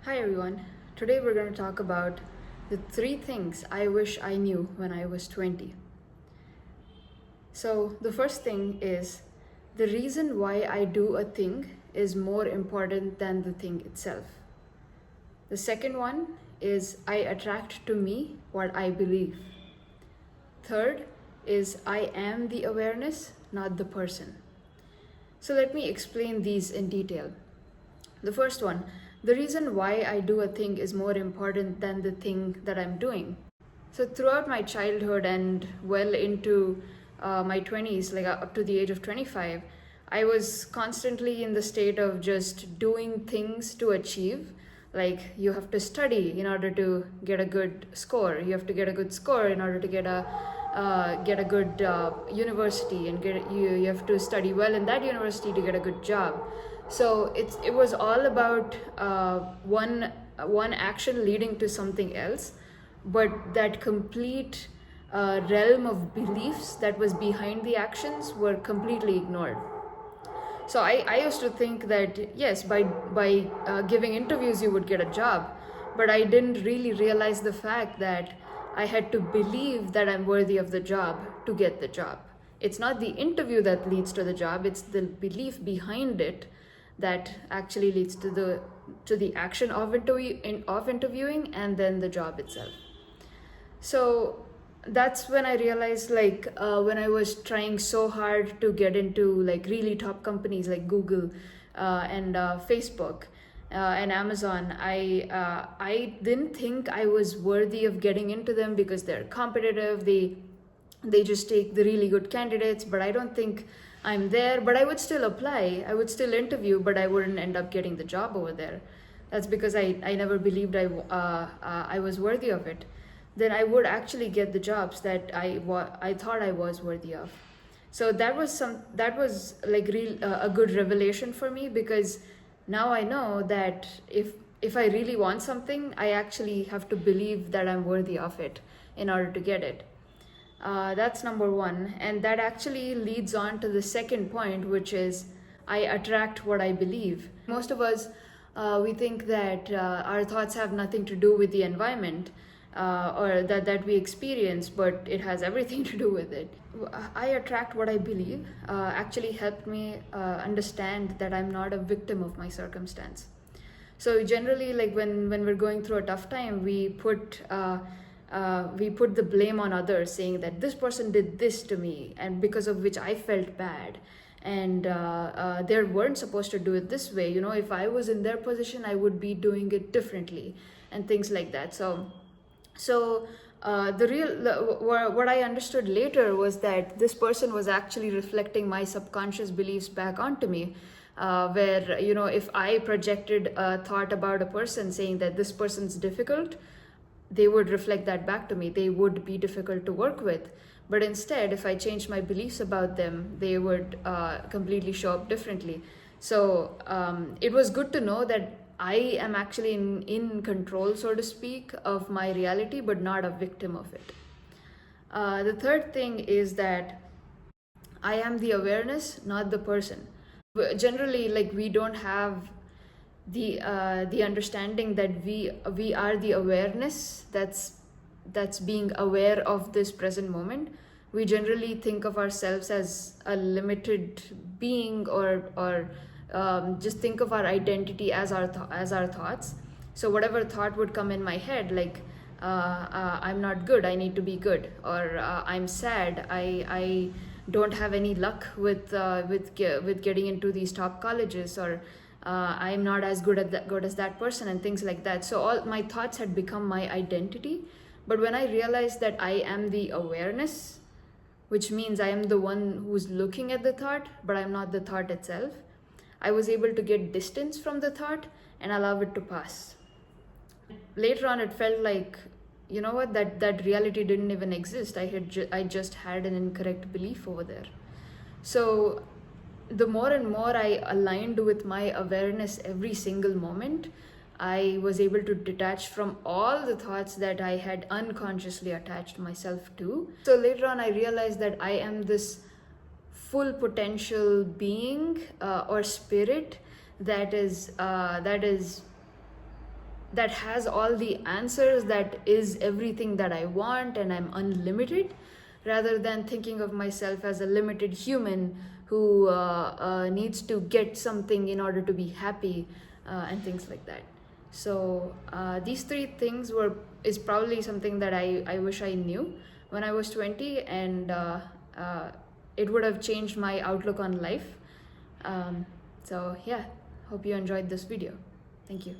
Hi everyone. Today we're going to talk about the three things I wish I knew when I was 20. So, the first thing is the reason why I do a thing is more important than the thing itself. The second one is I attract to me what I believe. Third is I am the awareness, not the person. So, let me explain these in detail. The first one, the reason why I do a thing is more important than the thing that I'm doing. So, throughout my childhood and well into my 20s, like up to the age of 25, I was constantly in the state of just doing things to achieve. Like, you have to study in order to get a good score, you have to get a good score in order to get a good university, and you have to study well in that university to get a good job. So it was all about one action leading to something else, but that complete realm of beliefs that was behind the actions were completely ignored. So I used to think that yes, by giving interviews you would get a job, but I didn't really realize the fact that I had to believe that I'm worthy of the job to get the job. It's not the interview that leads to the job; it's the belief behind it that actually leads to the action of interviewing and then the job itself. So that's when I realized, like, when I was trying so hard to get into like really top companies like Google and Facebook and Amazon, I didn't think I was worthy of getting into them because they're competitive. They just take the really good candidates, but I don't think I'm there. But I would still apply, I would still interview, but I wouldn't end up getting the job over there. That's because I never believed I was worthy of it. Then I would actually get the jobs that I thought I was worthy of. So that was like a good revelation for me, because now I know that if I really want something, I actually have to believe that I'm worthy of it in order to get it. That's number one. And that actually leads on to the second point, which is I attract what I believe. Most of us, we think that our thoughts have nothing to do with the environment or that we experience, but it has everything to do with it. I attract what I believe actually helped me understand that I'm not a victim of my circumstance. So generally, like when we're going through a tough time, we put the blame on others, saying that this person did this to me, and because of which I felt bad. And they weren't supposed to do it this way. You know, if I was in their position, I would be doing it differently, and things like that. What I understood later was that this person was actually reflecting my subconscious beliefs back onto me. Where, you know, if I projected a thought about a person saying that this person's difficult, they would reflect that back to me. They would be difficult to work with. But instead, if I changed my beliefs about them, they would completely show up differently. So it was good to know that I am actually in control, so to speak, of my reality, but not a victim of it. The third thing is that I am the awareness, not the person. Generally, like, we don't have the understanding that we are the awareness that's being aware of this present moment. We generally think of ourselves as a limited being, or just think of our identity as our thoughts. So whatever thought would come in my head, like I'm not good, I need to be good, or I'm sad, I don't have any luck with getting into these top colleges, or I'm not as good as that person, and things like that. So all my thoughts had become my identity. But when I realized that I am the awareness, which means I am the one who's looking at the thought, but I'm not the thought itself, I was able to get distance from the thought and allow it to pass. Later on, it felt like, you know what, that reality didn't even exist. I just had an incorrect belief over there. So the more and more I aligned with my awareness every single moment, I was able to detach from all the thoughts that I had unconsciously attached myself to. So later on, I realized that I am this full potential being or spirit that is that has all the answers, that is everything that I want and I'm unlimited, rather than thinking of myself as a limited human who needs to get something in order to be happy, and things like that. So these three things is probably something that I wish I knew when I was 20, and it would have changed my outlook on life. So yeah, hope you enjoyed this video. Thank you.